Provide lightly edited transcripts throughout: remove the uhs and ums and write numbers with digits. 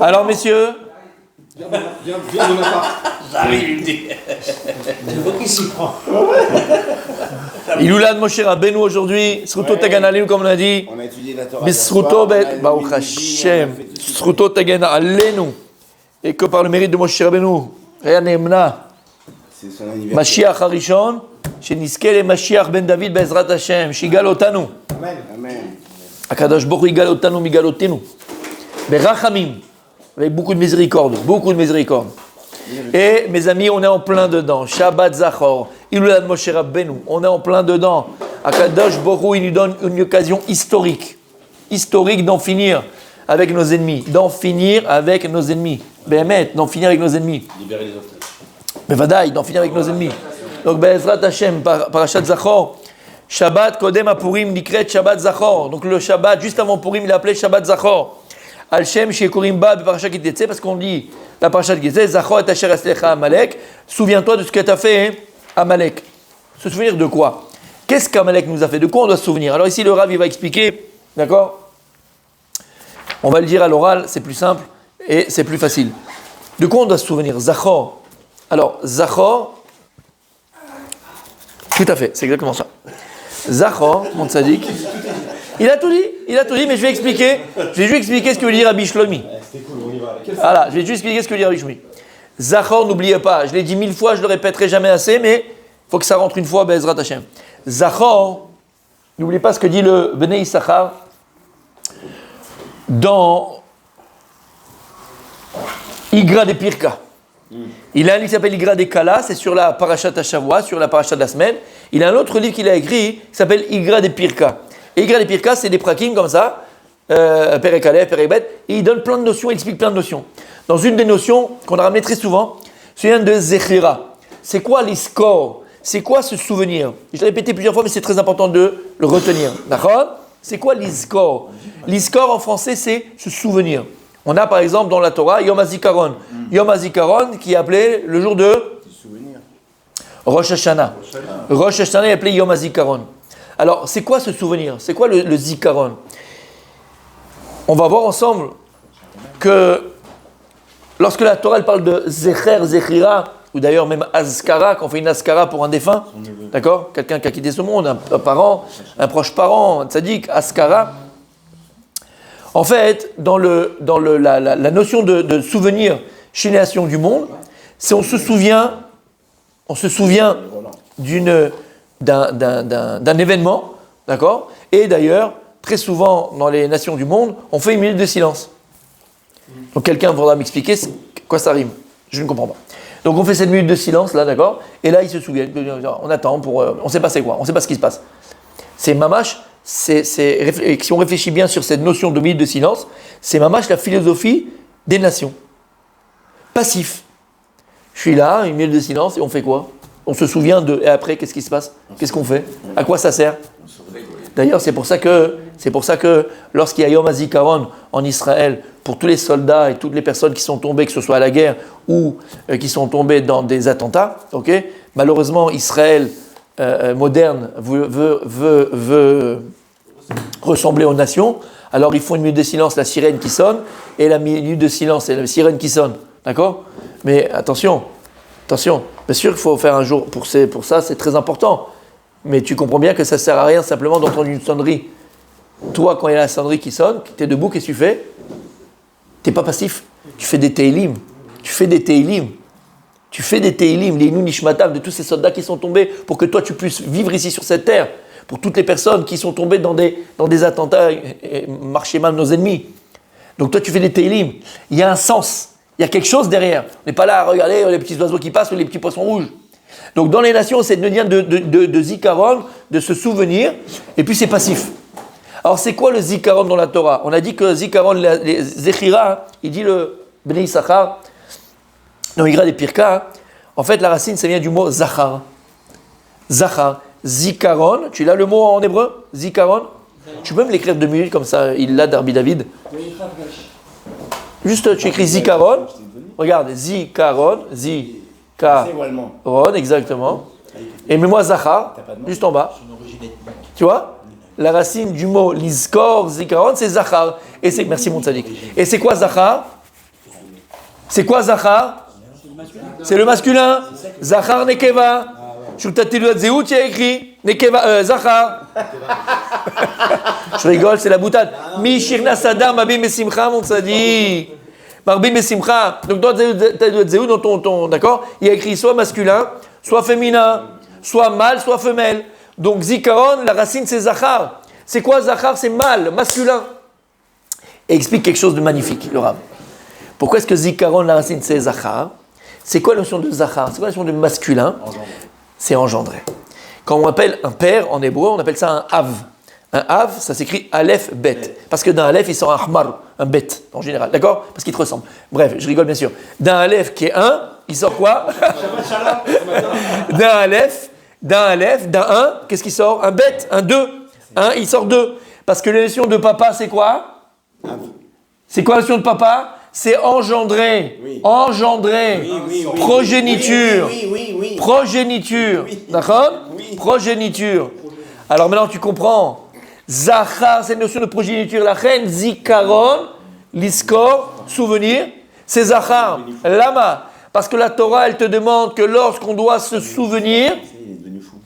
Alors, messieurs. Viens de ma part. J'arrive, il me dit. Je vois qui s'y prend. Iloulad Moshe Rabbeinu aujourd'hui, Sruto Tagan Alenu comme on a dit. On a étudié la Torah. Bisruto Baruch Hashem, Sruto Tagan Alenu. Et que par le mérite de Moshe Rabbeinu, Rien Nemna, C'est son anniversaire. Mashiach Harishon, Sheniske le Mashiach Ben David Bezrat Hashem, Shigal Otanu. Amen. Amen. Akadosh Baruch Hu Igal Otanu, Migal Otenu. Berachamim, avec beaucoup de miséricorde, beaucoup de miséricorde. Et mes amis, on est en plein dedans. Shabbat Zachor, Iloulad Moshe Rabbeinu, on est en plein dedans. Akadosh Baruch Hu, il nous donne une occasion historique d'en finir avec nos ennemis, d'en finir avec nos ennemis. Béhémet, d'en finir avec nos ennemis. Libérer les otages. Mais vadaï, d'en finir avec nos ennemis. Donc, Be'ezrat Hashem, Parashat Zachor, Shabbat Kodem Apurim Nikret Shabbat Zachor. Donc, le Shabbat, juste avant Purim, il est appelé Shabbat Zachor. Al-Shem Shekorim Ba Parashat Kitetse, parce qu'on dit la Parashat Kitetse, Zachor et Asher Aslecha Amalek. Souviens-toi de ce que tu as fait, hein, Amalek. Se souvenir de quoi? Qu'est-ce qu'Amalek nous a fait? De quoi on doit se souvenir? Alors, ici, le Rav, il va expliquer, d'accord? On va le dire à l'oral, c'est plus simple et c'est plus facile. De quoi on doit se souvenir? Zachor. Alors, Zachor, tout à fait, c'est exactement ça. Zachor, mon tzaddik, il a tout dit, mais je vais expliquer ce que veut dire Rabbi Shlomi. C'était cool, on y va. Voilà, je vais juste expliquer ce que veut dire Rabbi Shlomi. Zachor, n'oubliez pas, je l'ai dit 1000 fois, je le répéterai jamais assez, mais il faut que ça rentre une fois, Be'ezrat Hashem. Zachor, n'oubliez pas ce que dit le Bnei Issachar dans Igra des Pirka. Il a un livre qui s'appelle Igra des Kala, c'est sur la Parashat Hashavua, sur la Parashat de la semaine. Il a un autre livre qu'il a écrit qui s'appelle Igra des Pirka. Et Igra des Pirka, c'est des prakim comme ça, Perek Aleph, Perek Bet, et il donne plein de notions, il explique plein de notions. Dans une des notions qu'on a ramené très souvent, c'est une de Zechira. C'est quoi l'iskor? C'est quoi ce souvenir? Je l'ai répété plusieurs fois, mais c'est très important de le retenir. D'accord? C'est quoi l'iskor? L'iskor en français, c'est se souvenir. On a par exemple dans la Torah Yom HaZikaron. Yom HaZikaron qui est appelé le jour de Rosh Hashanah. Rosh Hashanah est appelé Yom HaZikaron. Alors, c'est quoi ce souvenir? C'est quoi le Zikaron? On va voir ensemble que lorsque la Torah elle parle de Zecher, Zechira, ou d'ailleurs même Azkara, quand on fait une Azkara pour un défunt, d'accord? Quelqu'un qui a quitté ce monde, un parent, un proche parent, un tzaddik, Azkara. En fait, dans la notion de souvenir chez les nations du monde, c'est on se souvient d'un événement, d'accord? Et d'ailleurs, très souvent dans les nations du monde, on fait une minute de silence. Donc quelqu'un voudra m'expliquer quoi ça rime. Je ne comprends pas. Donc on fait cette minute de silence là, d'accord? Et là ils se souviennent. On attend pour, on ne sait pas c'est quoi, on ne sait pas ce qui se passe. C'est mamash. Si on réfléchit bien sur cette notion de minute de silence, c'est mamash la philosophie des nations. Passif. Je suis là, une minute de silence, et on fait quoi? On se souvient de... Et après, qu'est-ce qui se passe? Qu'est-ce qu'on fait? À quoi ça sert? D'ailleurs, c'est pour ça que lorsqu'il y a Yom HaZikaron en Israël, pour tous les soldats et toutes les personnes qui sont tombées, que ce soit à la guerre ou qui sont tombées dans des attentats, okay, malheureusement, Israël moderne veut ressembler aux nations, alors ils font une minute de silence, la sirène qui sonne, et la minute de silence, c'est la sirène qui sonne, d'accord? Mais attention, bien sûr qu'il faut faire un jour pour ça, c'est très important, mais tu comprends bien que ça ne sert à rien simplement d'entendre une sonnerie. Toi, quand il y a la sonnerie qui sonne, tu es debout, qu'est-ce que tu fais? Tu n'es pas passif, tu fais des teilim, les nishmatam de tous ces soldats qui sont tombés pour que toi tu puisses vivre ici sur cette terre, pour toutes les personnes qui sont tombées dans des attentats et marcher mal nos ennemis. Donc toi tu fais des teilim, il y a un sens, il y a quelque chose derrière. On n'est pas là à regarder les petits oiseaux qui passent ou les petits poissons rouges. Donc dans les nations, c'est de zikaron, de se souvenir, et puis c'est passif. Alors c'est quoi le zikaron dans la Torah? On a dit que zikaron, les zechira, il dit le Bnei Issachar, dans Igra des Pirka, en fait la racine ça vient du mot zachar. Zachar, zikaron, tu l'as le mot en hébreu? Zikaron? Tu peux me l'écrire 2 minutes comme ça, il l'a d'Arbi David. Juste tu écris zikaron, regarde, zikaron, zikaron, exactement. Et mets-moi zachar, juste en bas. Tu vois? La racine du mot lizkor, zikaron, c'est zachar. Et c'est, merci mon tzaddik. Et c'est quoi zachar? C'est quoi Zachar? C'est le masculin. Zachar Nekeva. Shutatilu Zéout, il y a écrit Nekeva, Zachar. Je rigole, c'est la boutade. Mi Shirna Sadar, Mabim et Simcha, mon tzadi. Marbim et Simcha. Donc dans Zéout, dans ton, d'accord, il y a écrit soit masculin, soit féminin, soit mâle, soit femelle. Donc Zikaron, la racine c'est Zachar. C'est quoi Zachar? C'est mâle, masculin. Et explique quelque chose de magnifique, le Rav. Pourquoi est-ce que Zikaron, la racine c'est Zachar? C'est quoi la notion de Zachar? C'est quoi la notion de masculin? C'est engendré. Quand on appelle un père en hébreu, on appelle ça un Av. Un Av, ça s'écrit Aleph Bet. Parce que d'un Aleph, il sort un Ahmar, un Bet, en général. D'accord? Parce qu'il te ressemble. Bref, je rigole bien sûr. D'un Aleph qui est un, il sort quoi? D'un Aleph, d'un 1, qu'est-ce qui sort? Un Bet, un 2. Un, il sort 2. Parce que la notion de papa, c'est quoi? C'est quoi la notion de papa? C'est engendré. Oui. Engendré. Oui. Progéniture. Oui. Progéniture. Oui. D'accord? Oui. Progéniture. Alors maintenant, tu comprends. Zachar, c'est une notion de progéniture. La reine, Zikaron, l'iskor, souvenir, c'est Zachar. Lama. Parce que la Torah, elle te demande que lorsqu'on doit se souvenir, Il est devenu fou.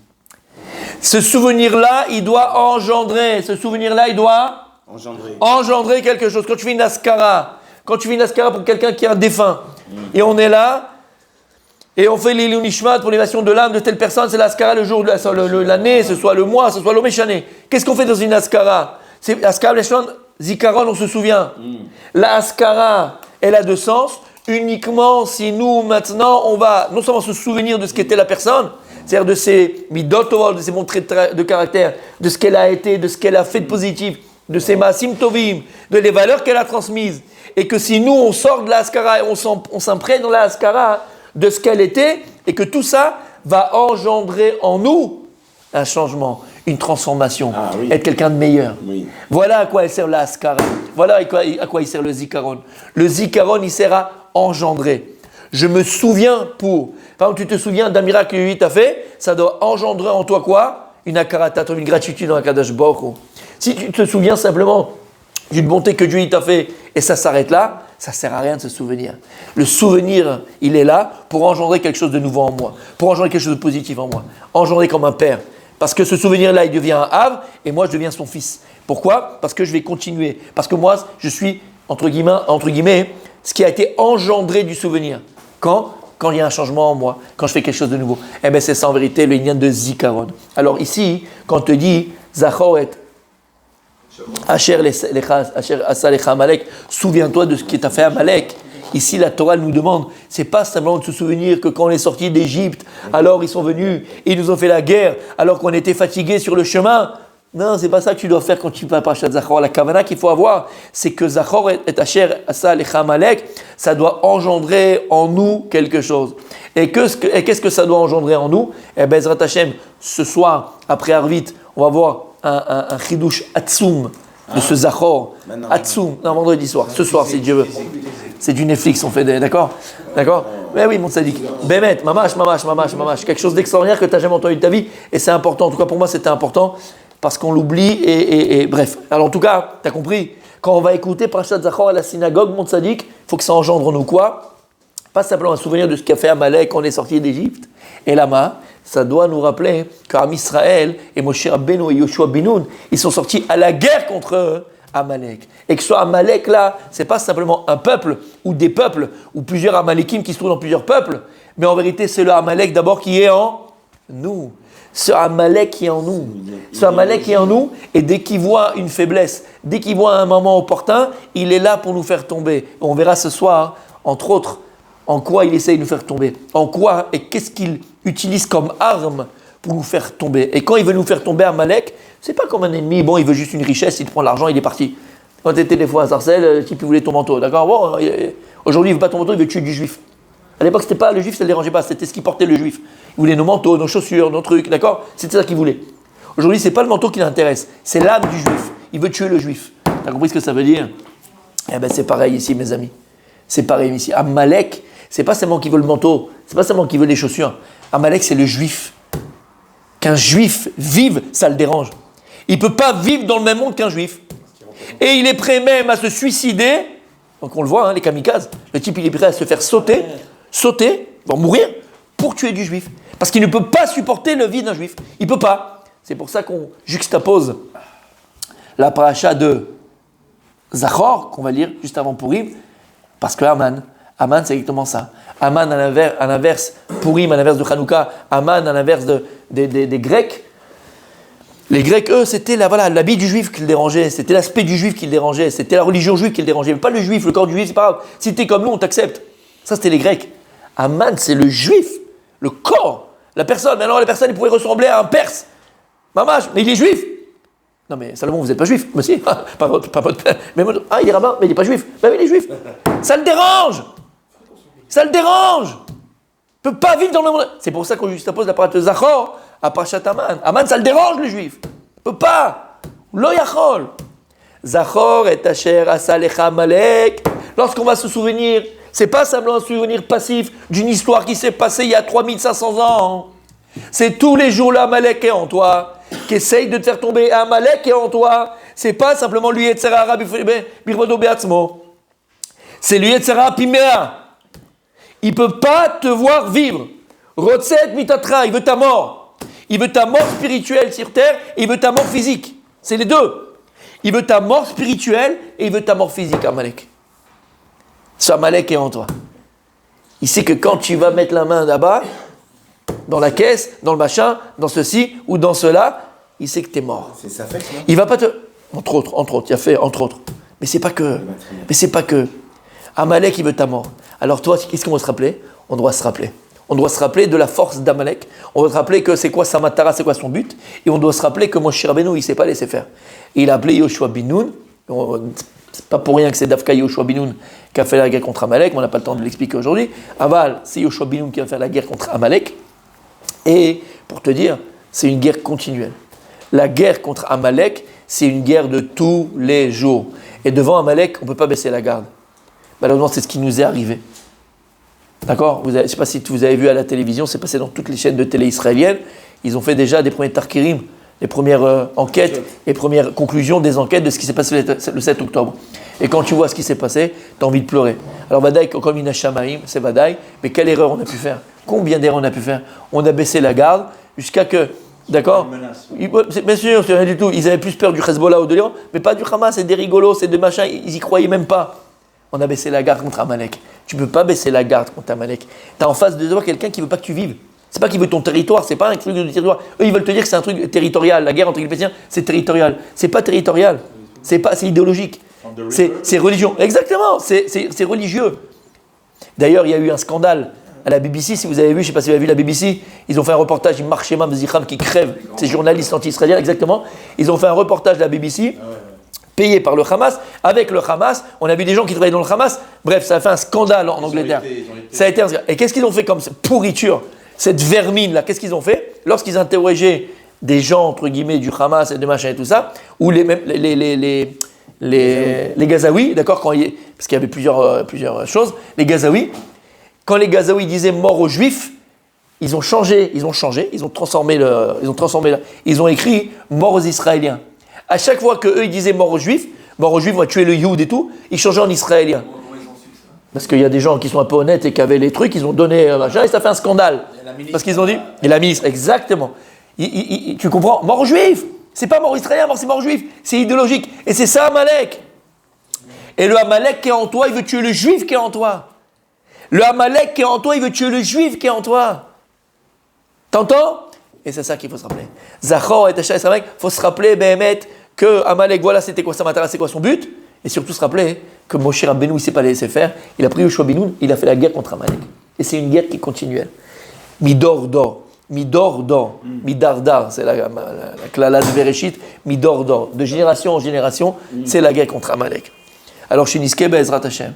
ce souvenir-là, il doit engendrer. Ce souvenir-là, il doit engendrer quelque chose. Quand tu fais une askara, pour quelqu'un qui est un défunt, et on est là, et on fait l'Ilou Nishmat pour l'élévation de l'âme de telle personne, c'est l'askara le jour de l'année, ce soit le mois, ce soit l'Oméchané. Qu'est-ce qu'on fait dans une askara? C'est l'askara, Zikaron, on se souvient. La askara, elle a deux sens, uniquement si nous, maintenant, on va non seulement se souvenir de ce qu'était la personne, c'est-à-dire de ses midot, de ses bons traits de caractère, de ce qu'elle a été, de ce qu'elle a fait de positif, de ses maasim tovim, de les valeurs qu'elle a transmises, et que si nous, on sort de la askara, et on s'imprègne dans la askara de ce qu'elle était, et que tout ça va engendrer en nous un changement, une transformation, être quelqu'un de meilleur. Oui. Voilà à quoi elle sert la askara. Voilà à quoi il sert le zikaron. Le zikaron, il sert à engendrer. Je me souviens pour... Par exemple, tu te souviens d'un miracle que lui t'a fait, ça doit engendrer en toi quoi? Une akarata, une gratitude dans la Kadosh Baruch Hu. Si tu te souviens simplement d'une bonté que Dieu t'a fait et ça s'arrête là, ça ne sert à rien de se souvenir. Le souvenir, il est là pour engendrer quelque chose de nouveau en moi, pour engendrer quelque chose de positif en moi, engendrer comme un père. Parce que ce souvenir-là, il devient un Av et moi, je deviens son fils. Pourquoi? Parce que je vais continuer. Parce que moi, je suis, entre guillemets, ce qui a été engendré du souvenir. Quand il y a un changement en moi, quand je fais quelque chose de nouveau. Eh bien, c'est ça en vérité le lien de Zikaron. Alors ici, quand on te dit Zachoret, Asher Asa Lecha Amalek, souviens-toi de ce qui t'a fait Amalek. Ici, la Torah nous demande, c'est pas simplement de se souvenir que quand on est sorti d'Égypte, alors ils sont venus et ils nous ont fait la guerre, alors qu'on était fatigués sur le chemin. Non, c'est pas ça que tu dois faire quand tu vas parler de Zachor. La kavana qu'il faut avoir, c'est que Zachor est Asher Asa Lecha Amalek, ça doit engendrer en nous quelque chose. Et qu'est-ce que ça doit engendrer en nous? Eh bien, Ezrat Hashem, ce soir, après Arvit, on va voir un chidouche Atsoum de ce Zachor. Atsoum, non, vendredi soir. Ce soir, si Dieu veut. C'est du Netflix, on fait des... D'accord? Mais oui, mon tzaddik. Bémet, mamash. Quelque chose d'extraordinaire que tu n'as jamais entendu de ta vie. Et c'est important. En tout cas, pour moi, c'était important. Parce qu'on l'oublie et bref. Alors, en tout cas, tu as compris. Quand on va écouter Parashat Zachor à la synagogue, mon tzaddik, il faut que ça engendre en nous quoi? Pas simplement un souvenir de ce qu'a fait Amalek quand on est sorti d'Égypte. Et là-bas, ça doit nous rappeler qu'Am Israël et Moshe Rabbeinu et Yoshua ben Nun, ils sont sortis à la guerre contre Amalek. Et que ce Amalek là, c'est pas simplement un peuple ou des peuples ou plusieurs Amalekim qui se trouvent dans plusieurs peuples, mais en vérité c'est le Amalek d'abord qui est en nous. Ce Amalek qui est en nous. Ce Amalek qui est en nous, et dès qu'il voit une faiblesse, dès qu'il voit un moment opportun, il est là pour nous faire tomber. On verra ce soir, entre autres, en quoi il essaye de nous faire tomber. En quoi et qu'est-ce qu'il utilise comme arme pour nous faire tomber. Et quand il veut nous faire tomber Amalek, c'est pas comme un ennemi, bon, il veut juste une richesse, il te prend l'argent, il est parti. Quand tu étais des fois à Sarcelles, le type il voulait ton manteau, d'accord? Bon, aujourd'hui il veut pas ton manteau, il veut tuer du juif. À l'époque, c'était pas le juif, ça ne le dérangeait pas, c'était ce qui portait le juif. Il voulait nos manteaux, nos chaussures, nos trucs, d'accord? C'était ça qu'il voulait. Aujourd'hui, c'est pas le manteau qui l'intéresse, c'est l'âme du juif. Il veut tuer le juif. Tu as compris ce que ça veut dire? Eh bien, c'est pareil ici, mes amis. C'est pareil ici. Amalek, c'est pas seulement qu'il veut le manteau, c'est pas seulement qu'il veut les chaussures. Amalek, c'est le juif. Qu'un juif vive, ça le dérange. Il ne peut pas vivre dans le même monde qu'un juif. Et il est prêt même à se suicider Donc on le voit, hein, les kamikazes. Le type, il est prêt à se faire sauter, va mourir, pour tuer du juif. Parce qu'il ne peut pas supporter le vide d'un juif. Il ne peut pas. C'est pour ça qu'on juxtapose la paracha de Zachor, qu'on va lire juste avant Purim, parce que Aman, c'est exactement ça. Aman, à l'inverse, Purim, à l'inverse de Hanouka, Aman, à l'inverse des Grecs. Les Grecs, eux, c'était l'habit du juif qui le dérangeait, c'était l'aspect du juif qui le dérangeait, c'était la religion juive qui le dérangeait, mais pas le juif, le corps du juif, c'est pas grave. Si t'es comme nous, on t'accepte. Ça, c'était les Grecs. Aman, c'est le juif, le corps, la personne. Maintenant, la personne, il pouvait ressembler à un Perse. Mamache, mais il est juif. Non, mais Salomon, vous n'êtes pas juif. Mais si, pas votre père. Mais il est rabbin, mais il n'est pas juif. Ben oui, il est juif. Ça le dérange. Ça le dérange. Il ne peut pas vivre dans le monde. C'est pour ça qu'on juxtapose la parole de Zachor à Parashat Aman. Aman, ça le dérange, le juif. Il ne peut pas. Lo yachol. Zachor et Asher Asalecha Amalek. Lorsqu'on va se souvenir, c'est pas simplement un souvenir passif d'une histoire qui s'est passée il y a 3500 ans. C'est tous les jours l'Amalek est en toi, qui essaye de te faire tomber. Amalek est en toi. C'est pas simplement lui Yetzera Birvodo Beatzmo. C'est lui Yetzera Pimea. Il peut pas te voir vivre. Rotset Mitatra, il veut ta mort. Il veut ta mort spirituelle sur terre et il veut ta mort physique. C'est les deux. Il veut ta mort spirituelle et il veut ta mort physique, Amalek. Ce Amalek est en toi. Il sait que quand tu vas mettre la main là-bas, dans la caisse, dans le machin, dans ceci ou dans cela, il sait que tu es mort. C'est ça fait, non? Il va pas te... Entre autres, il a fait entre autres. Mais c'est pas que. Amalek, il veut ta mort. Alors toi, qu'est-ce qu'on doit se rappeler? On doit se rappeler de la force d'Amalek. On doit se rappeler que c'est quoi sa matara, c'est quoi son but. Et on doit se rappeler que Moshe Rabbeinu, il ne s'est pas laissé faire. Et il a appelé Yoshua bin Nun. C'est pas pour rien que c'est Dafka Yoshua bin Nun qui a fait la guerre contre Amalek. On n'a pas le temps de l'expliquer aujourd'hui. Aval, c'est Yoshua bin Nun qui a fait la guerre contre Amalek. Et pour te dire, c'est une guerre continuelle. La guerre contre Amalek, c'est une guerre de tous les jours. Et devant Amalek, on ne peut pas baisser la garde. Malheureusement, c'est ce qui nous est arrivé. D'accord? Je ne sais pas si vous avez vu à la télévision, c'est passé dans toutes les chaînes de télé israéliennes. Ils ont fait déjà des premiers tarkirim, les premières enquêtes, les premières conclusions des enquêtes de ce qui s'est passé le 7 octobre. Et quand tu vois ce qui s'est passé, tu as envie de pleurer. Alors, Vadaï, comme une Hashamaïm, c'est Vadaï, mais quelle erreur on a pu faire? Combien d'erreurs on a pu faire? On a baissé la garde jusqu'à que, d'accord? Bien sûr, c'est rien du tout. Ils avaient plus peur du Hezbollah ou de l'Iran, mais pas du Hamas, c'est des rigolos, c'est des machins, ils y croyaient même pas. On a baissé la garde contre Amalek. Tu ne peux pas baisser la garde contre Amalek. Tu as en face de toi quelqu'un qui ne veut pas que tu vives. C'est pas qu'il veut ton territoire, c'est pas un truc de territoire. Eux, ils veulent te dire que c'est un truc territorial. La guerre entre les Palestiniens, c'est territorial. C'est pas territorial. C'est idéologique. C'est religion. Exactement, c'est religieux. D'ailleurs, il y a eu un scandale à la BBC, si vous avez vu, je ne sais pas si vous avez vu la BBC, ils ont fait un reportage, ils marchent Shemam Zichram qui crève, ces journalistes anti-israéliens, exactement. Ils ont fait un reportage de la BBC, payé par le Hamas, avec le Hamas. On a vu des gens qui travaillaient dans le Hamas. Bref, ça a fait un scandale en Angleterre. Ça a été un scandale. Et qu'est-ce qu'ils ont fait comme pourriture, cette vermine-là? Qu'est-ce qu'ils ont fait lorsqu'ils interrogeaient des gens, entre guillemets, du Hamas et de machin et tout ça, ou les Gazaouis, d'accord, parce qu'il y avait plusieurs choses, les Gazaouis. Quand les Gazaouis disaient mort aux Juifs, ils ont écrit mort aux Israéliens. À chaque fois qu'eux ils disaient mort aux Juifs, on va tuer le Youd et tout, ils changeaient en Israélien. Parce qu'il y a des gens qui sont un peu honnêtes et qui avaient les trucs, ils ont donné machin et ça fait un scandale. Parce qu'ils ont dit, et la ministre, exactement. Tu comprends? Mort aux Juifs, c'est pas mort aux Israéliens, c'est mort aux Juifs, c'est idéologique. Et c'est ça Amalek. Et le Amalek qui est en toi, il veut tuer le Juif qui est en toi. Le Amalek qui est en toi, il veut tuer le Juif qui est en toi. T'entends? Et c'est ça qu'il faut se rappeler. Zachor et Tasha et Samek, il faut se rappeler, Behemet, que Amalek, voilà, c'était quoi sa matara, c'est quoi son but. Et surtout se rappeler que Moshe Rabbeinu, il ne s'est pas laissé faire. Il a pris Yoshua bin Nun, il a fait la guerre contre Amalek. Et c'est une guerre qui est continuelle. Midor, Midardar, c'est la klala de Bereshit, Midor, de génération en génération, c'est la guerre contre Amalek. Alors, chez Niske, Be'ezrat Hashem,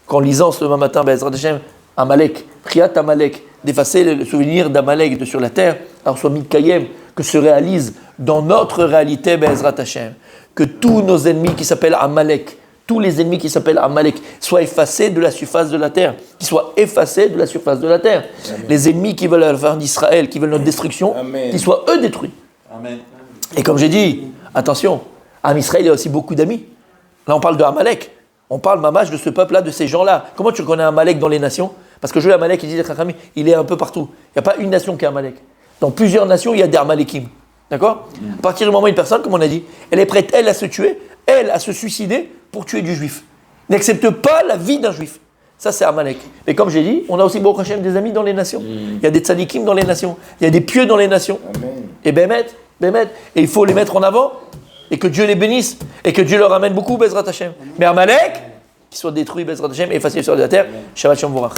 qu'en lisant ce matin, Be'ezrat Hashem, Amalek, Priat Amalek, d'effacer le souvenir d'Amalek sur la terre, alors soit Mikayem, que se réalise dans notre réalité, Be'ezrat Hashem, que tous nos ennemis qui s'appellent Amalek, tous les ennemis qui s'appellent Amalek, soient effacés de la surface de la terre, qu'ils soient effacés de la surface de la terre. Amen. Les ennemis qui veulent la fin d'Israël, qui veulent notre destruction, qu'ils soient eux détruits. Amen. Et comme j'ai dit, attention, à Israël, il y a aussi beaucoup d'amis. Là, on parle de Amalek. On parle mamash de ce peuple-là, de ces gens-là. Comment tu reconnais Amalek dans les nations? Parce que Amalek, il dit les Chachamim, il est un peu partout. Il n'y a pas une nation qui est Amalek. Dans plusieurs nations, il y a des Amalekim. D'accord? À partir du moment où une personne, comme on a dit, elle est prête, elle, à se tuer, elle, à se suicider pour tuer du juif. N'accepte pas la vie d'un juif. Ça, c'est Amalek. Mais comme j'ai dit, on a aussi, Baruch Hashem, des amis dans les nations. Il y a des tzadikim dans les nations. Il y a des pieux dans les nations. Amen. Et Bémet. Et il faut les mettre en avant. Et que Dieu les bénisse. Et que Dieu leur amène beaucoup, Bezrat Hashem. Mais Amalek, qu'il soit détruit, Bezrat Hashem, et effacé sur la terre. Shabbat Shalom Vorach.